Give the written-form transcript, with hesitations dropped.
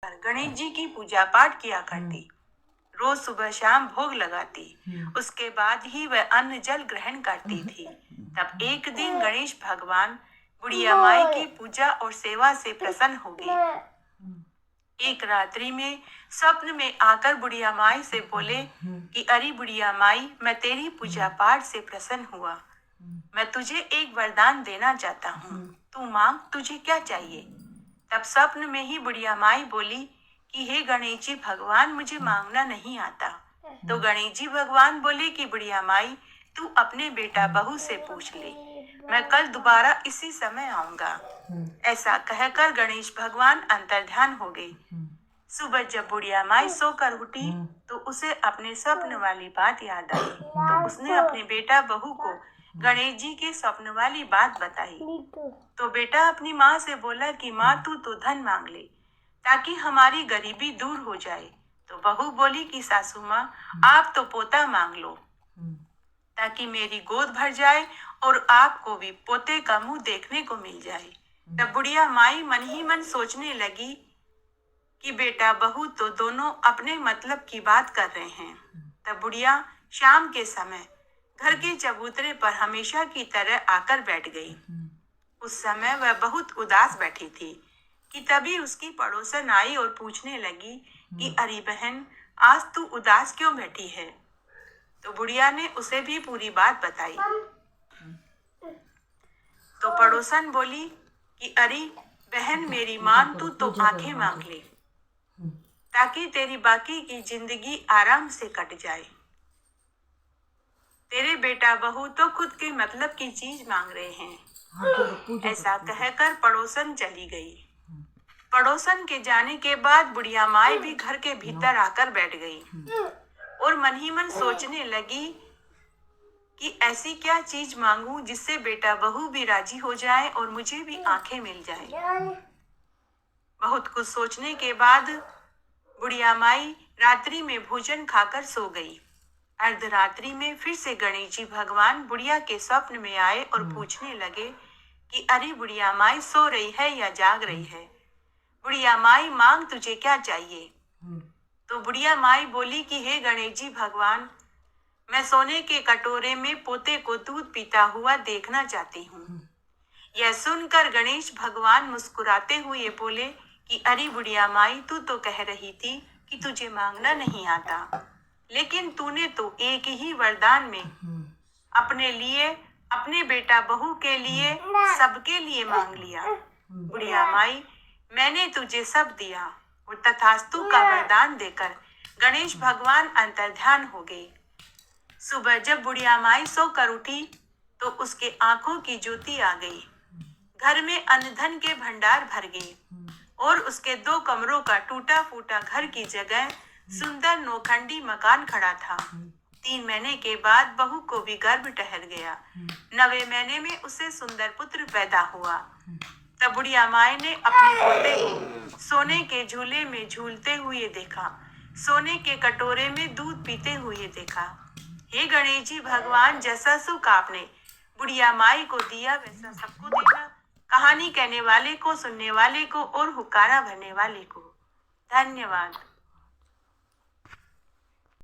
गणेश जी की पूजा पाठ किया करती। रोज सुबह शाम भोग लगाती। उसके बाद ही वह अन्न जल ग्रहण करती थी। तब एक दिन गणेश भगवान बुढ़िया माई की पूजा और सेवा से प्रसन्न हो गए। एक रात्रि में स्वप्न में आकर बुढ़िया माई से बोले कि अरे बुढ़िया माई, मैं तेरी पूजा पाठ से प्रसन्न हुआ। मैं तुझे एक वरदान देना चाहता हूँ, तू मांग, तुझे क्या चाहिए। तब स्वप्न में ही बुढ़िया माई बोली कि हे गणेश जी भगवान, मुझे मांगना नहीं आता। तो गणेश जी भगवान बोले कि बुढ़िया माई, तू अपने बेटा बहू से पूछ ले, मैं कल दोबारा इसी समय आऊंगा। ऐसा कहकर गणेश भगवान अंतर्ध्यान हो गए। सुबह जब बुढ़िया माई सोकर उठी तो उसे अपने स्वप्न वाली बात याद आई। तो उसने अपने बेटा बहू को गणेश जी के स्वप्न वाली बात बताई। तो बेटा अपनी माँ से बोला कि माँ, तू तो धन मांग ले ताकि हमारी गरीबी दूर हो जाए। तो बहू बोली कि सासू माँ, आप तो पोता मांग लो ताकि मेरी गोद भर जाए और आपको भी पोते का मुंह देखने को मिल जाए। तब बुढ़िया माई मन ही मन सोचने लगी कि बेटा बहू तो दोनों अपने मतलब की बात कर रहे हैं। तब बुढ़िया शाम के समय घर के चबूतरे पर हमेशा की तरह आकर बैठ गई। उस समय वह बहुत उदास बैठी थी कि तभी उसकी पड़ोसन आई और पूछने लगी कि अरे बहन, आज तू उदास क्यों बैठी है। तो बुढ़िया ने उसे भी पूरी बात बताई। तो पड़ोसन बोली कि अरे बहन मेरी मान, तू तो आंखें मांग ले ताकि तेरी बाकी की जिंदगी आराम से कट जाए। तेरे बेटा बहू तो खुद के मतलब की चीज मांग रहे हैं। ऐसा कहकर पड़ोसन चली गई। पड़ोसन के जाने के बाद बुढ़िया माई भी घर के भीतर आकर बैठ गई और मन ही मन सोचने लगी कि ऐसी क्या चीज मांगूं जिससे बेटा बहू भी राजी हो जाए और मुझे भी आंखें मिल जाए। बहुत कुछ सोचने के बाद बुढ़िया माई रात्रि में भोजन खाकर सो गई। अर्धरात्रि में फिर से गणेश जी भगवान बुढ़िया के स्वप्न में आए और पूछने लगे कि अरे बुढ़िया माई, सो रही है या जाग रही है। बुढ़िया माई, मांग, तुझे क्या चाहिए। तो बुढ़िया माई बोली कि हे गणेश जी भगवान, मैं सोने के कटोरे में पोते को दूध पीता हुआ देखना चाहती हूँ। यह सुनकर गणेश भगवान मुस्कुराते हुए बोले कि अरे बुढ़िया माई, तू तो कह रही थी कि तुझे मांगना नहीं आता, लेकिन तूने तो एक ही वरदान में अपने लिए, अपने बेटा बहू के लिए, सबके लिए मांग लिया। बुढ़िया माई, मैंने तुझे सब दिया। और तथास्तु का वरदान देकर गणेश भगवान अंतर्ध्यान हो गए। सुबह जब बुढ़िया माई सोकर उठी तो उसके आंखों की ज्योति आ गई। घर में अन्न धन के भंडार भर गए और उसके 2 कमरों का टूटा फूटा घर की जगह सुंदर नौखंडी मकान खड़ा था। 3 महीने के बाद बहू को भी गर्भ टहल गया। 9वें महीने में उसे सुंदर पुत्र पैदा हुआ। तब बुढ़िया माई ने अपने पोते को सोने के झूले में झूलते हुए देखा, सोने के कटोरे में दूध पीते हुए देखा। हे गणेश जी भगवान, जैसा सुख आपने बुढ़िया माई को दिया वैसा सबको देना। कहानी कहने वाले को, सुनने वाले को और हुक्कारा भरने वाले को धन्यवाद।